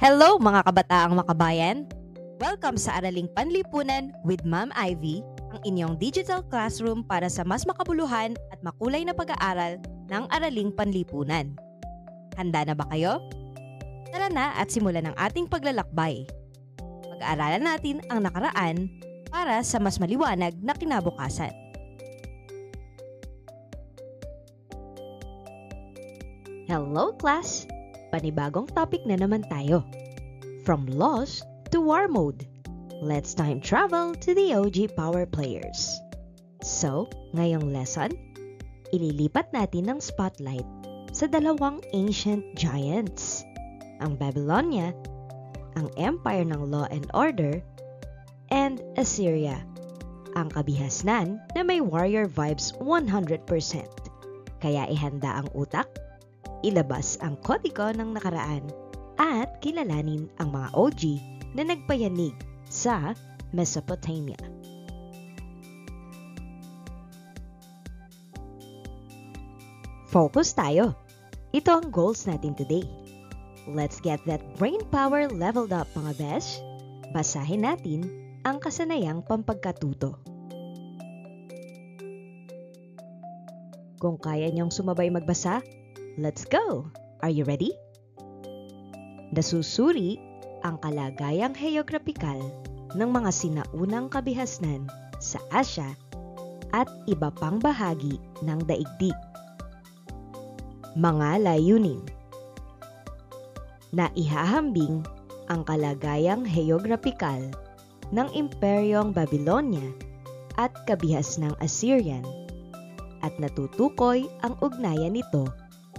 Hello mga kabataang makabayan! Welcome sa Araling Panlipunan with Ma'am Ivy, ang inyong digital classroom para sa mas makabuluhan at makulay na pag-aaral ng Araling Panlipunan. Handa na ba kayo? Tara na at simulan ang ating paglalakbay. Pag-aaralan natin ang nakaraan para sa mas maliwanag na kinabukasan. Hello class! Panibagong topic na naman tayo. From lost to war mode. Let's time travel to the OG power players. So, ngayong lesson, ililipat natin ng spotlight sa dalawang ancient giants. Ang Babylonia, ang empire ng law and order, and Assyria, ang kabihasnan na may warrior vibes 100%. Kaya ihanda ang utak, ilabas ang kodigo ng nakaraan at kilalanin ang mga OG na nagpayanig sa Mesopotamia. Focus tayo. Ito ang goals natin today. Let's get that brain power leveled up mga besh. Basahin natin ang kasanayang pampagkatuto. Kung kaya niyong sumabay magbasa, let's go! Are you ready? Nasusuri ang kalagayang heograpikal ng mga sinaunang kabihasnan sa Asya at iba pang bahagi ng daigdig. Mga layunin. Naihahambing ang kalagayang heograpikal ng Imperyong Babylonia at kabihasnang Assyrian at natutukoy ang ugnayan nito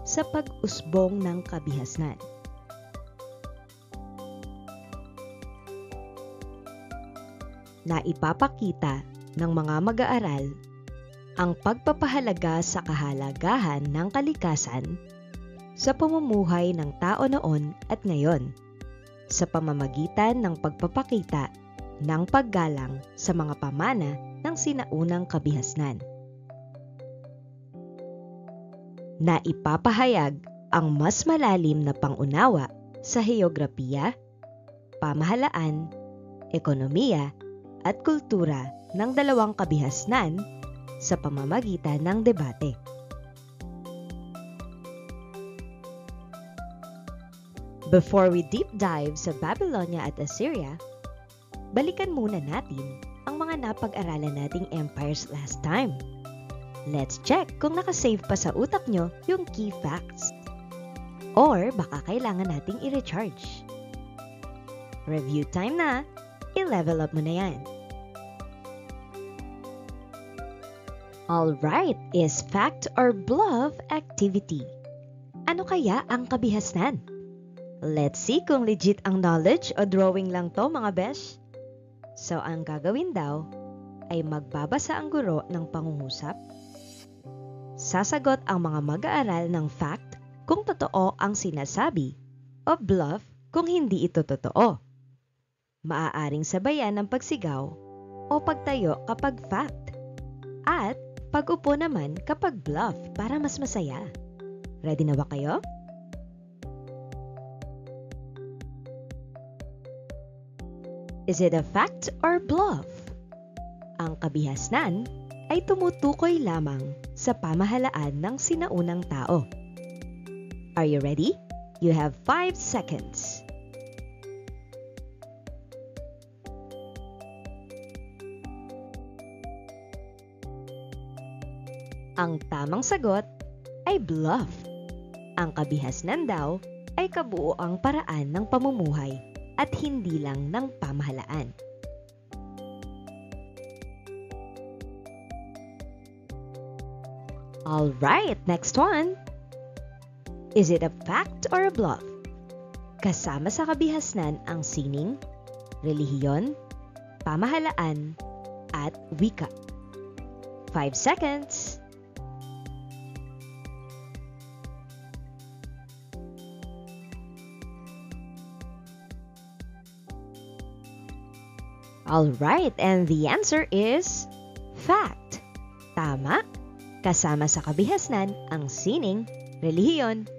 sa pag-usbong ng kabihasnan. Naipapakita ng mga mag-aaral ang pagpapahalaga sa kahalagahan ng kalikasan sa pamumuhay ng tao noon at ngayon sa pamamagitan ng pagpapakita ng paggalang sa mga pamana ng sinaunang kabihasnan. Naipapahayag ang mas malalim na pangunawa sa heograpiya, pamahalaan, ekonomiya, at kultura ng dalawang kabihasnan sa pamamagitan ng debate. Before we deep dive sa Babylonia at Assyria, balikan muna natin ang mga napag-aralan nating empires last time. Let's check kung nakasave pa sa utak nyo yung key facts. Or baka kailangan nating i-recharge. Review time na! I-level up mo na yan. Alright, is fact or bluff activity? Ano kaya ang kabihasnan? Let's see kung legit ang knowledge o drawing lang to mga besh. So ang gagawin daw ay magbabasa ang guro ng pangungusap. Sasagot ang mga mag-aaral ng fact kung totoo ang sinasabi o bluff kung hindi ito totoo. Maaaring sabayan ng pagsigaw o pagtayo kapag fact at pag-upo naman kapag bluff para mas masaya. Ready na ba kayo? Is it a fact or bluff? Ang kabihasnan ay tumutukoy lamang sa pamahalaan ng sinaunang tao. Are you ready? You have 5 seconds. Ang tamang sagot ay bluff. Ang kabihasnan daw ay kabuoang paraan ng pamumuhay at hindi lang ng pamahalaan. Alright, next one. Is it a fact or a bluff? Kasama sa kabihasnan ang sining, relihiyon, pamahalaan, at wika. 5 seconds. Alright, and the answer is fact. Tama, kasama sa kabihasnan ang sining, relihiyon,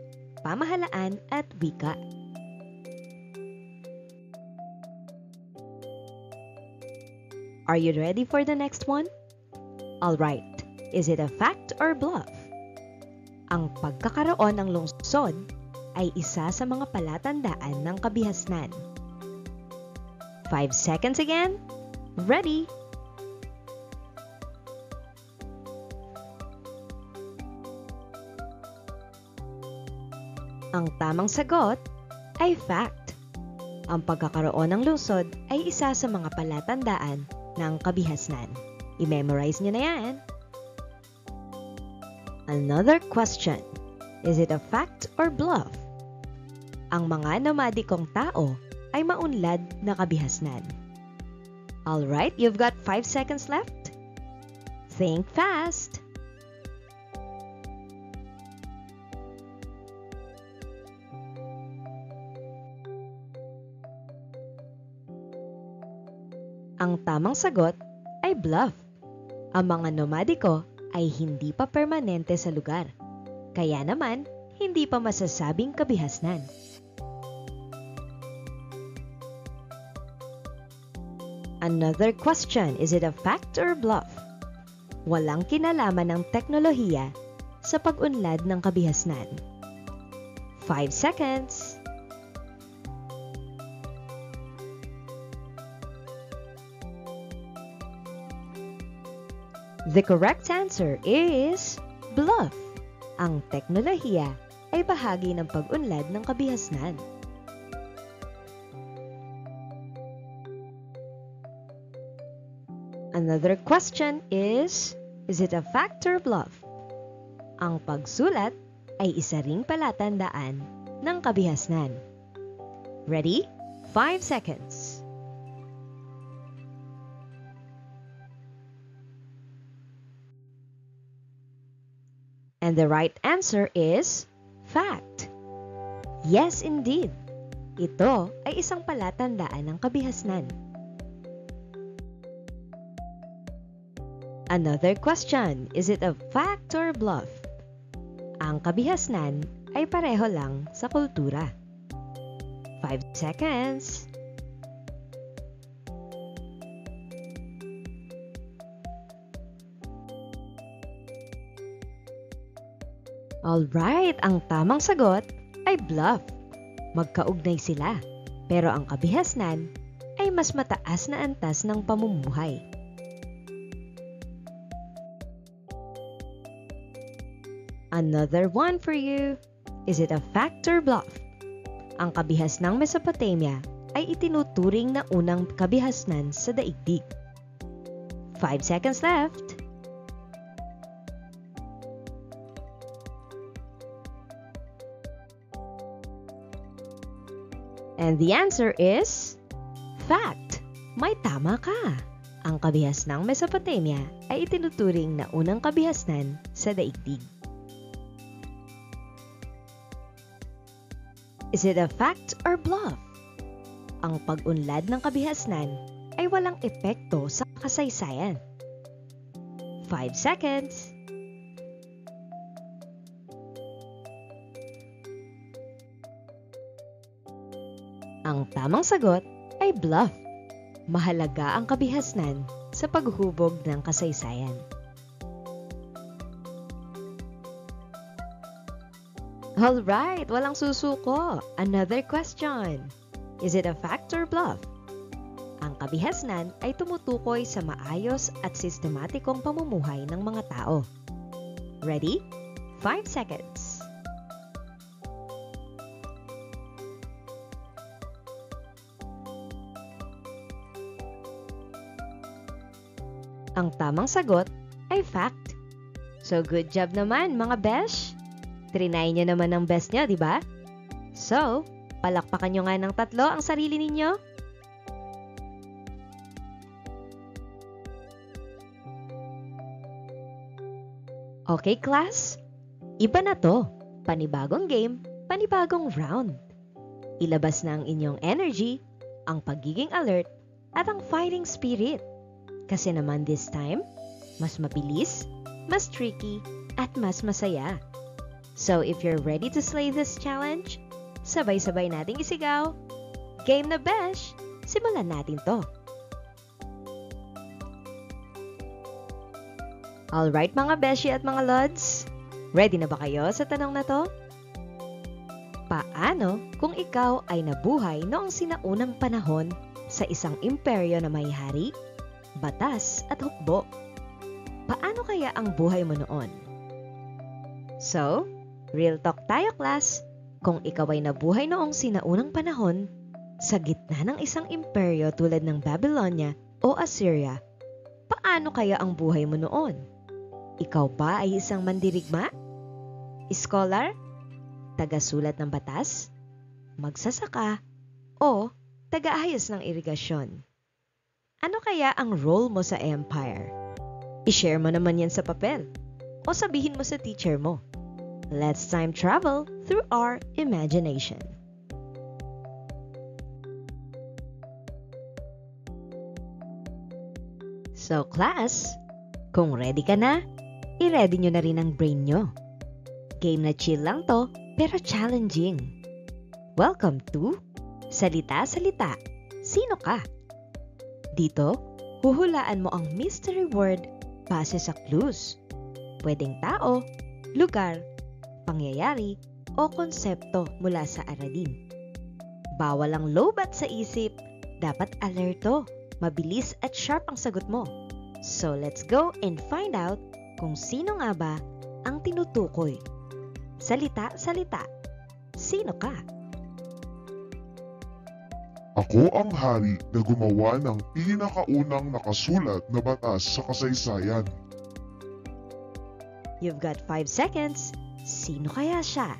pamahalaan at wika. Are you ready for the next one? Alright, is it a fact or bluff? Ang pagkakaroon ng lungsod ay isa sa mga palatandaan ng kabihasnan. 5 seconds again. Ready? Ang tamang sagot ay fact. Ang pagkakaroon ng lungsod ay isa sa mga palatandaan ng kabihasnan. I-memorize niyo na yan. Another question. Is it a fact or bluff? Ang mga nomadikong tao ay maunlad na kabihasnan. Alright, you've got 5 seconds left. Think fast. Ang tamang sagot ay bluff. Ang mga nomadiko ay hindi pa permanente sa lugar. Kaya naman, hindi pa masasabing kabihasnan. Another question, is it a fact or bluff? Walang kinalaman ng teknolohiya sa pag-unlad ng kabihasnan. 5 seconds. The correct answer is bluff. Ang teknolohiya ay bahagi ng pag-unlad ng kabihasnan. Another question is it a fact or bluff? Ang pagsulat ay isa ring palatandaan ng kabihasnan. Ready? 5 seconds. And the right answer is fact. Yes, indeed. Ito ay isang palatandaan ng kabihasnan. Another question, is it a fact or bluff? Ang kabihasnan ay pareho lang sa kultura. 5 seconds. Alright, ang tamang sagot ay bluff. Magkaugnay sila, pero ang kabihasnan ay mas mataas na antas ng pamumuhay. Another one for you. Is it a fact or bluff? Ang kabihasnang Mesopotamia ay itinuturing na unang kabihasnan sa daigdig. 5 seconds left. And the answer is fact. May tama ka. Ang kabihasnang Mesopotamia ay itinuturing na unang kabihasnan sa daigdig. Is it a fact or bluff? Ang pag-unlad ng kabihasnan ay walang epekto sa kasaysayan. 5 seconds. Ang tamang sagot ay bluff. Mahalaga ang kabihasnan sa paghubog ng kasaysayan. Alright, walang susuko. Another question. Is it a fact or bluff? Ang kabihasnan ay tumutukoy sa maayos at sistematikong pamumuhay ng mga tao. Ready? 5 seconds. Ang tamang sagot ay fact. So good job naman mga besh! Trinay nyo naman ang best nyo, di ba? So, palakpakan nyo nga ng 3 ang sarili ninyo. Okay, class? Iba na to. Panibagong game, panibagong round. Ilabas na ang inyong energy, ang pagiging alert, at ang fighting spirit. Kasi naman this time, mas mabilis, mas tricky, at mas masaya. So if you're ready to slay this challenge, sabay-sabay nating isigaw, Game na besh! Simulan natin to. Alright mga beshi at mga lods, ready na ba kayo sa tanong na to? Paano kung ikaw ay nabuhay noong sinaunang panahon sa isang imperyo na may hari, batas at hukbo? Paano kaya ang buhay mo noon? So, real talk tayo class. Kung ikaw ay nabuhay noong sinaunang panahon sa gitna ng isang imperyo tulad ng Babylonia o Assyria, paano kaya ang buhay mo noon? Ikaw ba ay isang mandirigma? Scholar? Taga-sulat ng batas? Magsasaka? O taga-ayos ng irigasyon? Ano kaya ang role mo sa empire? I-share mo naman yan sa papel o sabihin mo sa teacher mo. Let's time travel through our imagination. So class, kung ready ka na, i-ready nyo na rin ang brain nyo. Game na chill lang to, pero challenging. Welcome to Salita-Salita. Sino ka? Dito, huhulaan mo ang mystery word base sa clues. Pwedeng tao, lugar, pangyayari, o konsepto mula sa aralin. Bawal ang lobat sa isip, dapat alerto, mabilis at sharp ang sagot mo. So let's go and find out kung sino nga ba ang tinutukoy. Salita-salita. Sino ka? Ako ang hari na gumawa ng pinakaunang nakasulat na batas sa kasaysayan. You've got 5 seconds. Sino kaya siya?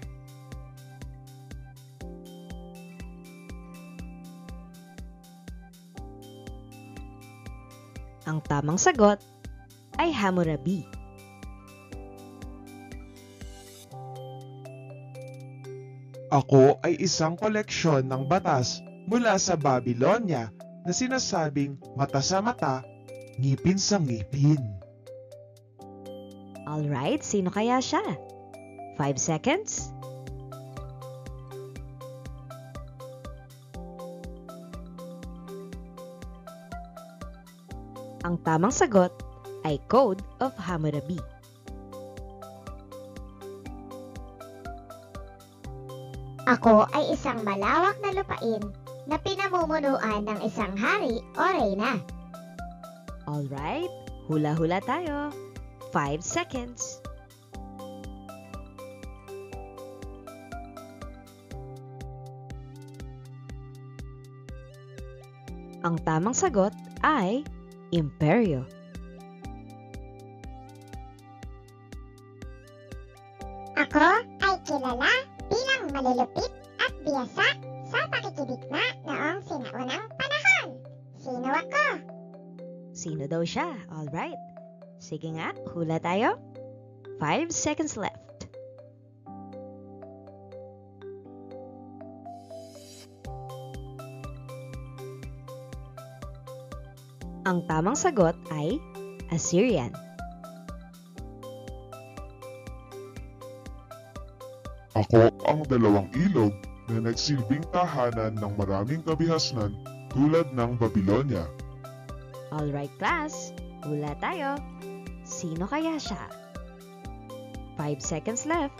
Ang tamang sagot ay Hammurabi. Ako ay isang koleksyon ng batas mula sa Babylonia na sinasabing mata sa mata, ngipin sa ngipin. Alright, sino kaya siya? 5 seconds. Ang tamang sagot ay Code of Hammurabi. Ako ay isang malawak na lupain na pinamumunuan ng isang hari o reyna. Alright, hula-hula tayo. 5 seconds. Ang tamang sagot ay Imperyo. Ako ay kilala bilang malulupit at biyasa sa pakikidigma noong sinaunang panahon. Sino ako? Sino daw siya? Alright. Sige nga, hula tayo. 5 seconds left. Ang tamang sagot ay Assyrian. Ako ang dalawang ilog na nagsilbing tahanan ng maraming kabihasnan tulad ng Babylonia. Alright class, hula tayo. Sino kaya siya? 5 seconds left.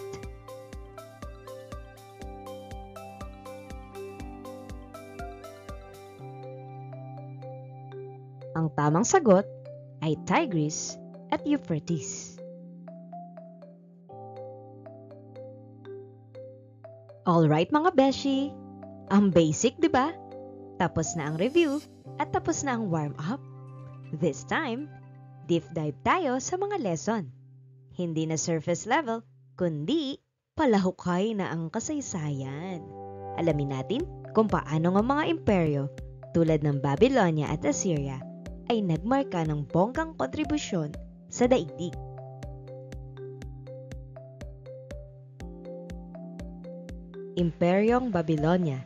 Ang tamang sagot ay Tigris at Euphrates. Alright mga beshi, ang basic 'di ba? Tapos na ang review at tapos na ang warm-up. This time, deep dive tayo sa mga lesson. Hindi na surface level, kundi palahukay na ang kasaysayan. Alamin natin kung paano ang mga imperyo tulad ng Babylonia at Assyria ay nagmarka ng bonggang kontribusyon sa daigdig. Imperyong Babylonia,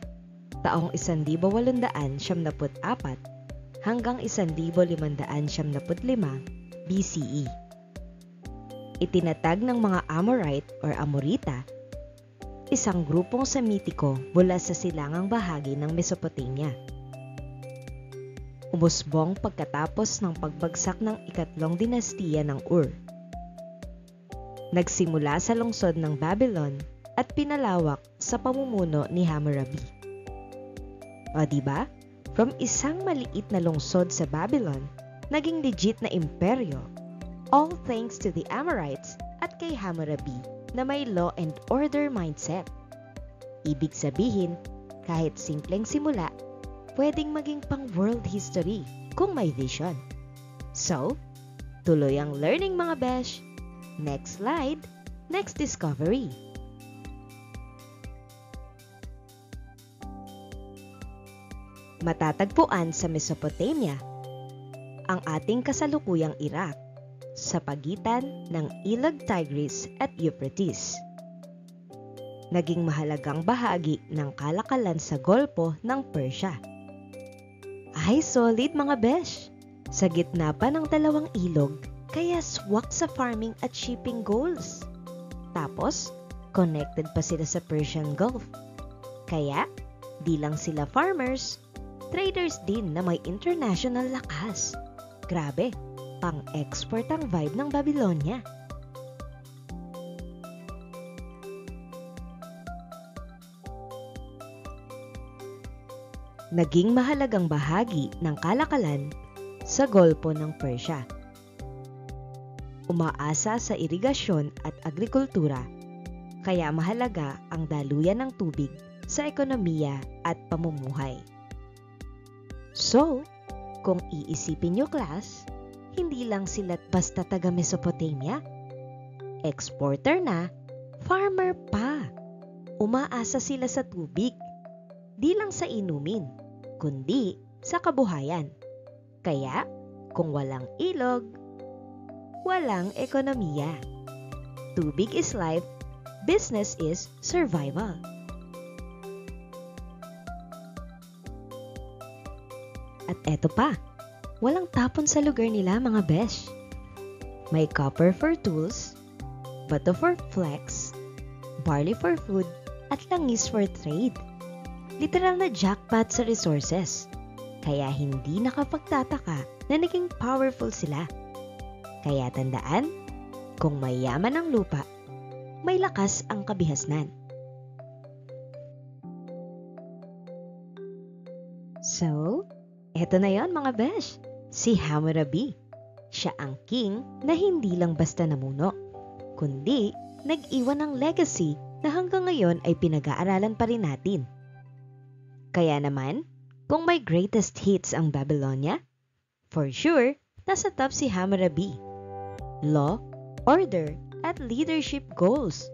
taong 1874 hanggang 1575 BCE. Itinatag ng mga Amorite or Amorita, isang grupong Semitiko mula sa silangang bahagi ng Mesopotamia. Umusbong pagkatapos ng pagbagsak ng ikatlong dinastiya ng Ur Nagsimula sa lungsod ng Babylon at pinalawak sa pamumuno ni Hammurabi. O diba? From isang maliit na lungsod sa Babylon, naging legit na imperyo, all thanks to the Amorites at kay Hammurabi na may law and order mindset. Ibig sabihin, kahit simpleng simula, pwedeng maging pang world history kung may vision. So, tuloy ang learning mga besh. Next slide, next discovery. Matatagpuan sa Mesopotamia ang ating kasalukuyang Iraq sa pagitan ng Ilog Tigris at Euphrates. Naging mahalagang bahagi ng kalakalan sa Golpo ng Persia. Ay solid mga besh! Sa gitna pa ng dalawang ilog, kaya swak sa farming at shipping goals. Tapos, connected pa sila sa Persian Gulf. Kaya, di lang sila farmers, traders din na may international lakas. Grabe, pang-export ang vibe ng Babylonia. Naging mahalagang bahagi ng kalakalan sa Golpo ng Persia. Umaasa sa irigasyon at agrikultura, kaya mahalaga ang daluyan ng tubig sa ekonomiya at pamumuhay. So, kung iisipin nyo class, hindi lang sila basta taga Mesopotamia, exporter na, farmer pa. Umaasa sila sa tubig, di lang sa inumin, kundi sa kabuhayan. Kaya, kung walang ilog, walang ekonomiya. Tubig is life, business is survival. At eto pa, walang tapon sa lugar nila mga besh. May copper for tools, bato for flex, barley for food, at langis for trade. Literal na jackpot sa resources. Kaya hindi nakapagtataka na naging powerful sila. Kaya tandaan, kung mayaman ang lupa, may lakas ang kabihasnan. So, eto na yon mga besh, si Hammurabi. Siya ang king na hindi lang basta namuno, kundi nag-iwan ng legacy na hanggang ngayon ay pinag-aaralan pa rin natin. Kaya naman, kung may greatest hits ang Babylonia, for sure, nasa top si Hammurabi. Law, order, at leadership goals,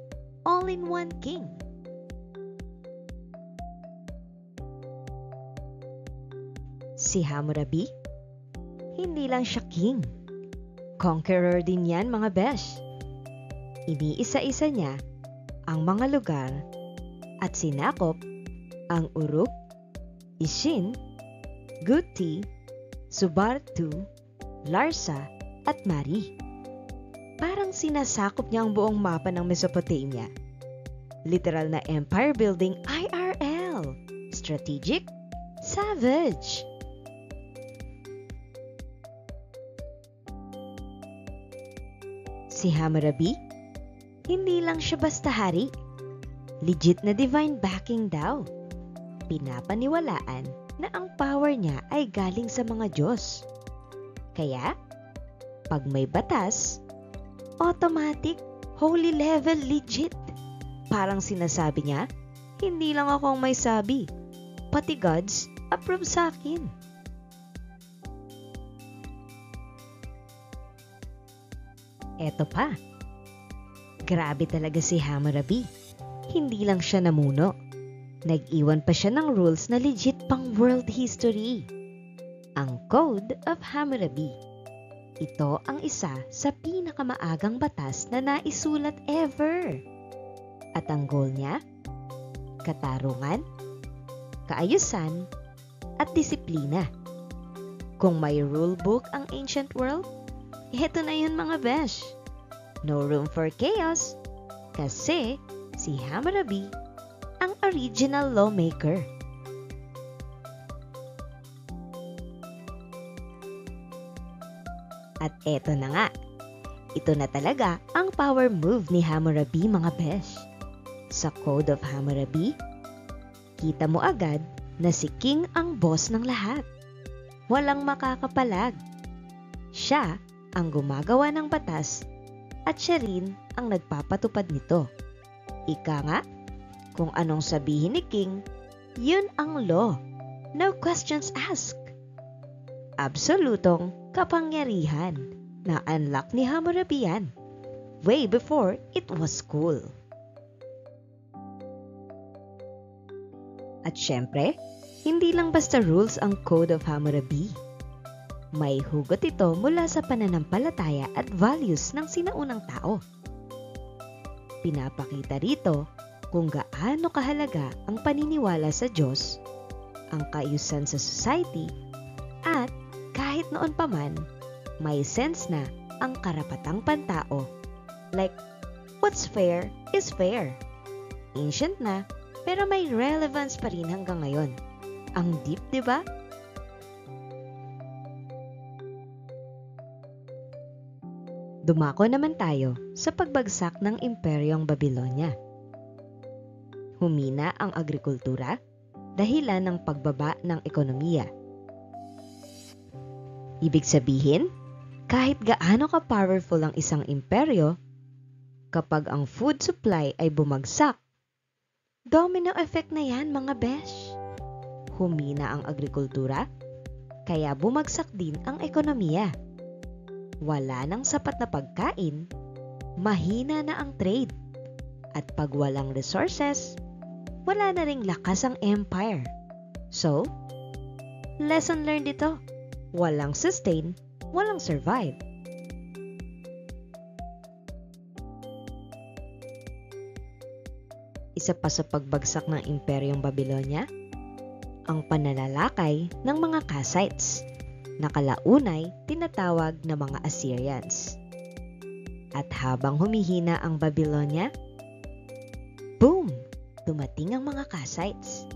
all in one king. Si Hammurabi, hindi lang siya king. Conqueror din yan mga besh. Iniisa-isa niya ang mga lugar at sinakop ang Uruk, Ishin, Guti, Subartu, Larsa, at Mari. Parang sinasakop niya ang buong mapa ng Mesopotamia. Literal na empire building IRL. Strategic, savage. Si Hammurabi, hindi lang siya basta hari. Legit na divine backing daw. Pinapaniwalaan na ang power niya ay galing sa mga Diyos. Kaya, pag may batas, automatic, holy level legit. Parang sinasabi niya, hindi lang ako ang may sabi, pati gods approve sa akin. Eto pa, grabe talaga si Hammurabi. Hindi lang siya namuno. Nag-iwan pa siya ng rules na legit pang world history. Ang Code of Hammurabi. Ito ang isa sa pinakamaagang batas na naisulat ever. At ang goal niya, katarungan, kaayusan, at disiplina. Kung may rulebook ang ancient world, eto na yun mga besh. No room for chaos, kasi si Hammurabi ang original lawmaker. At eto na nga, Ito na talaga ang power move ni Hammurabi mga besh. Sa Code of Hammurabi, kita mo agad na si King ang boss ng lahat. Walang makakapalag. Siya ang gumagawa ng batas at siya rin ang nagpapatupad nito. Ika nga, kung anong sabihin ni King, yun ang law. No questions asked. Absolutong kapangyarihan na unlock ni Hammurabi yan, way before it was cool. At syempre, hindi lang basta rules ang Code of Hammurabi. May hugot ito mula sa pananampalataya at values ng sinaunang tao. Pinapakita rito kung gaano kahalaga ang paniniwala sa Diyos, ang kaayusan sa society, at kahit noon pa man, may sense na ang karapatang pantao. Like, what's fair is fair. Ancient na, pero may relevance pa rin hanggang ngayon. Ang deep, di ba? Dumako naman tayo sa pagbagsak ng Imperyong Babylonia. Humina ang agrikultura dahilan ng pagbaba ng ekonomiya. Ibig sabihin, kahit gaano ka-powerful ang isang imperyo, kapag ang food supply ay bumagsak, domino effect na yan mga besh. Humina ang agrikultura, kaya bumagsak din ang ekonomiya. Wala nang sapat na pagkain, mahina na ang trade. At pag walang resources, wala na ring lakas ang empire. So, lesson learned ito. Walang sustain, walang survive. Isa pa sa pagbagsak ng Imperyong Babylonia, ang pananalakay ng mga Kassites, na kalaunay tinatawag na mga Assyrians. At habang humihina ang Babylonia, boom! Dumating ang mga Kassites.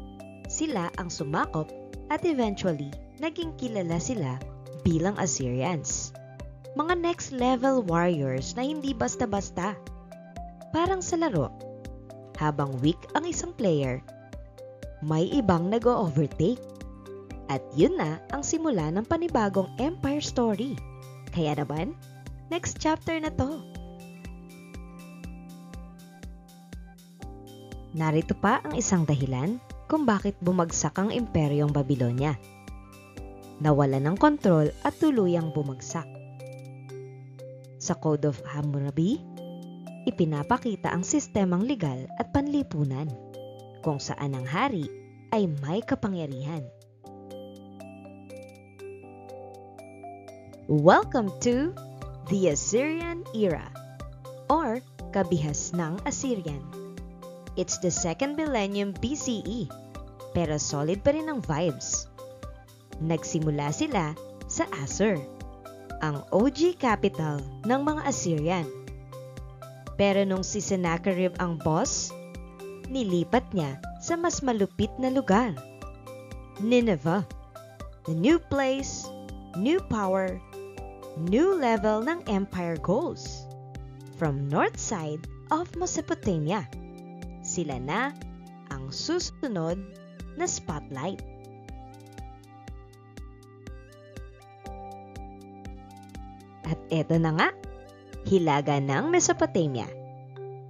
Sila ang sumakop at eventually naging kilala sila bilang Assyrians. Mga next level warriors na hindi basta-basta. Parang sa laro, habang weak ang isang player, may ibang nag-o-overtake. At yun na ang simula ng panibagong empire story. Kaya naman, next chapter na to. Narito pa ang isang dahilan kung bakit bumagsak ang Imperyong Babylonia. Nawala ng kontrol at tuluyang bumagsak. Sa Code of Hammurabi, ipinapakita ang sistemang legal at panlipunan, kung saan ang hari ay may kapangyarihan. Welcome to the Assyrian Era, or Kabihas ng Assyrian. It's the 2nd millennium BCE, pero solid pa rin ang vibes. Nagsimula sila sa Assur, ang OG capital ng mga Assyrian. Pero nung si Sennacherib ang boss, nilipat niya sa mas malupit na lugar, Nineveh. The new place, new power, new level ng empire goals. From north side of Mesopotamia, sila na ang susunod na spotlight. At eto na nga, hilaga ng Mesopotamia.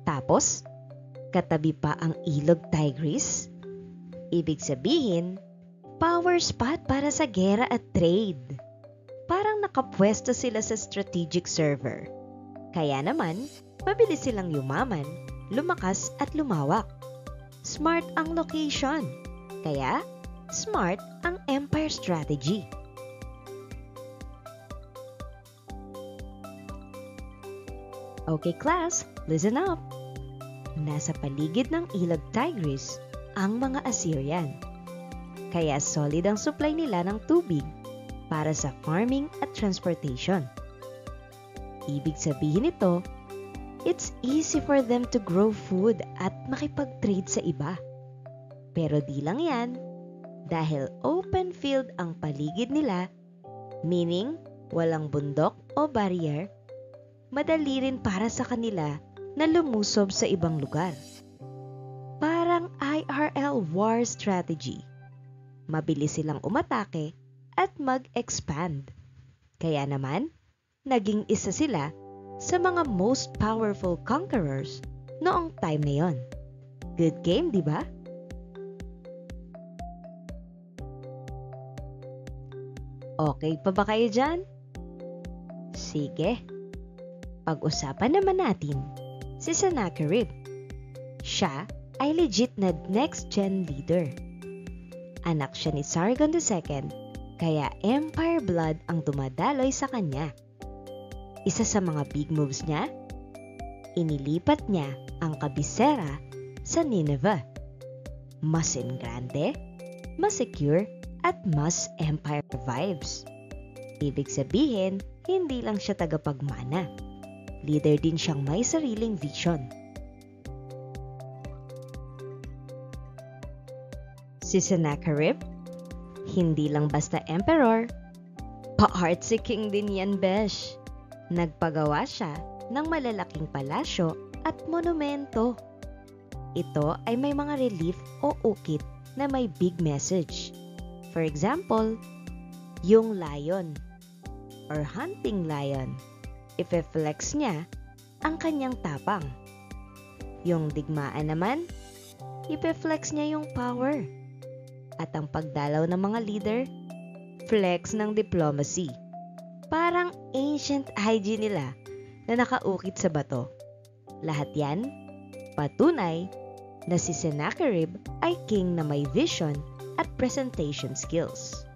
Tapos, katabi pa ang ilog Tigris. Ibig sabihin, power spot para sa gera at trade. Parang nakapwesto sila sa strategic server. Kaya naman, mabilis silang yumaman, lumakas at lumawak. Smart ang location. Kaya, smart ang empire strategy. Okay class, listen up. Nasa paligid ng ilog Tigris ang mga Assyrian. Kaya solid ang supply nila ng tubig para sa farming at transportation. Ibig sabihin nito, it's easy for them to grow food at makipag-trade sa iba. Pero di lang yan, dahil open field ang paligid nila, meaning walang bundok o barrier, madali rin para sa kanila na lumusob sa ibang lugar. Parang IRL war strategy. Mabilis silang umatake at mag-expand. Kaya naman, naging isa sila sa mga most powerful conquerors noong time na yon. Good game, di ba? Okay pa ba kayo dyan? Sige. Pag-usapan naman natin si Sennacherib. Siya ay legit na next-gen leader. Anak siya ni Sargon II, kaya Empire blood ang dumadaloy sa kanya. Isa sa mga big moves niya, inilipat niya ang kabisera sa Nineveh. Mas engrande, mas secure, at mas empire vibes. Ibig sabihin, hindi lang siya tagapagmana. Leader din siyang may sariling vision. Si Sennacherib, hindi lang basta emperor, pa-artsy king din yan, besh. Nagpagawa siya ng malalaking palasyo at monumento. Ito ay may mga relief o ukit na may big message. For example, yung lion or hunting lion, ife-flex niya ang kanyang tapang. Yung digmaan naman, ipe-flex niya yung power. At ang pagdalaw ng mga leader, flex ng diplomacy. Parang ancient IG nila na nakaukit sa bato. Lahat yan, patunay na si Sennacherib ay king na may vision at presentation skills.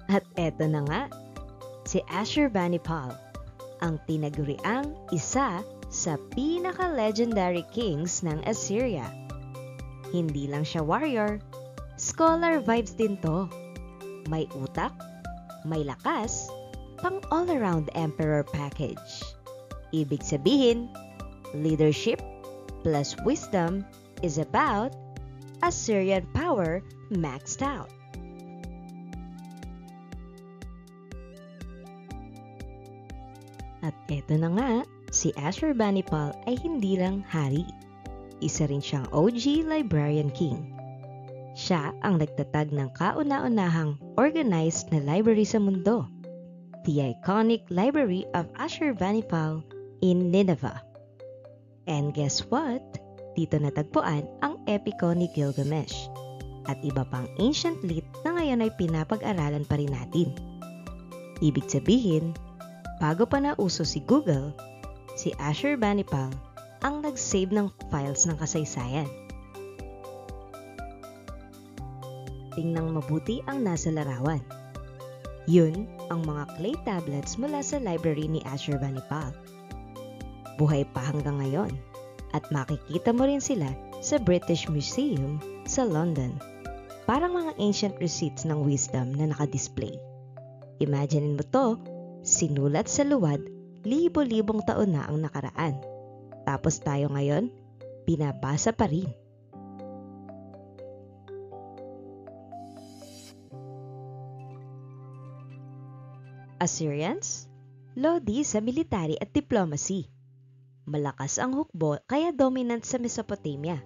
At eto na nga, si Ashurbanipal, ang tinaguriang isa sa pinaka-legendary kings ng Assyria. Hindi lang siya warrior, scholar vibes din to. May utak, may lakas, pang all-around emperor package. Ibig sabihin, leadership plus wisdom is about Assyrian power maxed out. At eto na nga, si Ashurbanipal ay hindi lang hari. Isa rin siyang OG librarian king. Siya ang nagtatag ng kauna-unahang organized na library sa mundo, the iconic Library of Ashurbanipal in Nineveh. And guess what? Dito natagpuan ang epiko ni Gilgamesh at iba pang ancient lit na ngayon ay pinapag-aralan pa rin natin. Ibig sabihin, bago pa nauso si Google, si Ashurbanipal ang nag-save ng files ng kasaysayan. Tingnan mabuti ang nasa larawan. Yun ang mga clay tablets mula sa library ni Ashurbanipal. Buhay pa hanggang ngayon at makikita mo rin sila sa British Museum sa London. Parang mga ancient receipts ng wisdom na nakadisplay. Imagine mo to, sinulat sa luwad, libo-libong taon na ang nakaraan. Tapos tayo ngayon, binabasa pa rin. Assyrians, lodi sa military at diplomacy. Malakas ang hukbo kaya dominant sa Mesopotamia.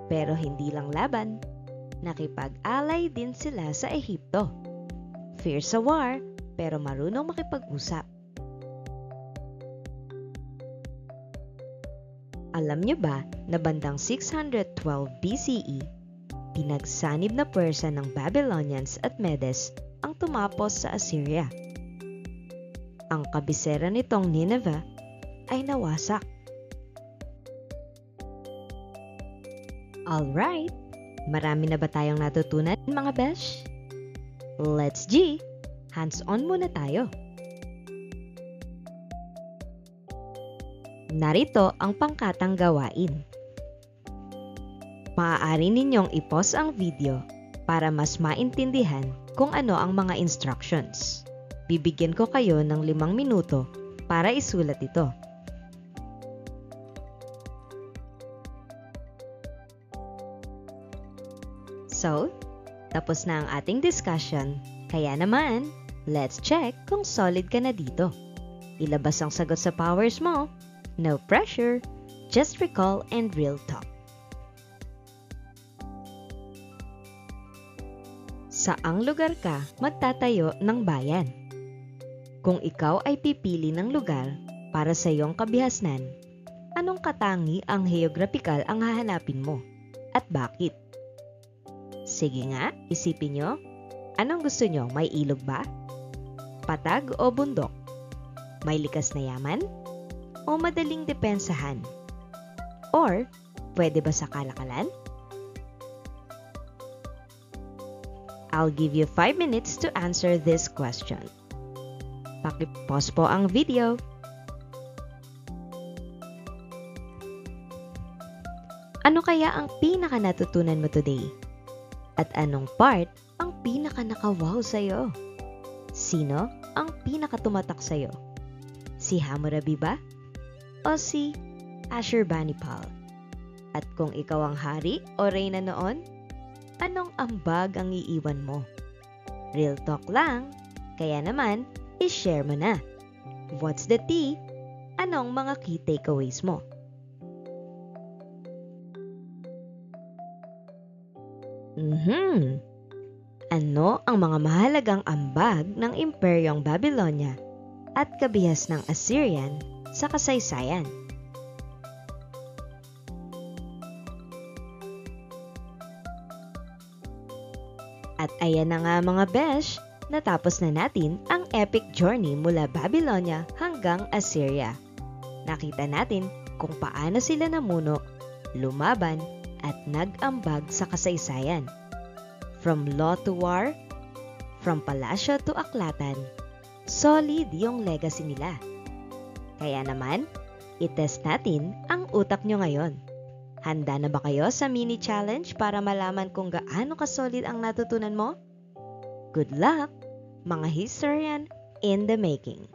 Pero hindi lang laban, nakipag-alay din sila sa Ehipto. Fierce sa war, pero marunong makipag-usap. Alam niyo ba na bandang 612 BCE, pinagsanib na Persia ng Babylonians at Medes ang tumapos sa Assyria. Ang kabisera nitong Nineveh ay nawasak. Alright, marami na ba tayong natutunan mga besh? Let's G! Hands-on muna tayo. Narito ang pangkatang gawain. Maaari ninyong i-pause ang video para mas maintindihan kung ano ang mga instructions. Bibigyan ko kayo ng 5 minuto para isulat ito. So, tapos na ang ating discussion, kaya naman, Let's check kung solid ka na dito. Ilabas ang sagot sa powers mo. No pressure, just recall and real talk. Saang lugar ka magtatayo ng bayan? Kung ikaw ay pipili ng lugar para sa iyong kabihasnan, anong katangi ang geographical ang hahanapin mo? At bakit? Sige nga, isipin nyo. Anong gusto nyo? May ilog ba? Patag o bundok? May likas na yaman? O madaling depensahan? Or, pwede ba sa kalakalan? I'll give you 5 minutes to answer this question. Paki-pause po ang video. Ano kaya ang pinaka natutunan mo today? At anong part ang pinaka naka-wow sa'yo? Sino ang pinaka tumatak sa'yo? Si Hammurabi ba? O si Ashurbanipal? At kung ikaw ang hari o reyna noon, anong ambag ang iiwan mo? Real talk lang, kaya naman, i-share mo na. What's the tea? Anong mga key takeaways mo? Ano ang mga mahalagang ambag ng Imperyong Babylonia at kabihas ng Assyrian sa kasaysayan? At ayan na nga mga besh, natapos na natin ang epic journey mula Babylonia hanggang Assyria. Nakita natin kung paano sila namuno, lumaban, at nag-ambag sa kasaysayan. From law to war, from palasyo to aklatan, solid yung legacy nila. Kaya naman, itest natin ang utak nyo ngayon. Handa na ba kayo sa mini challenge para malaman kung gaano ka-solid ang natutunan mo? Good luck, mga historian in the making!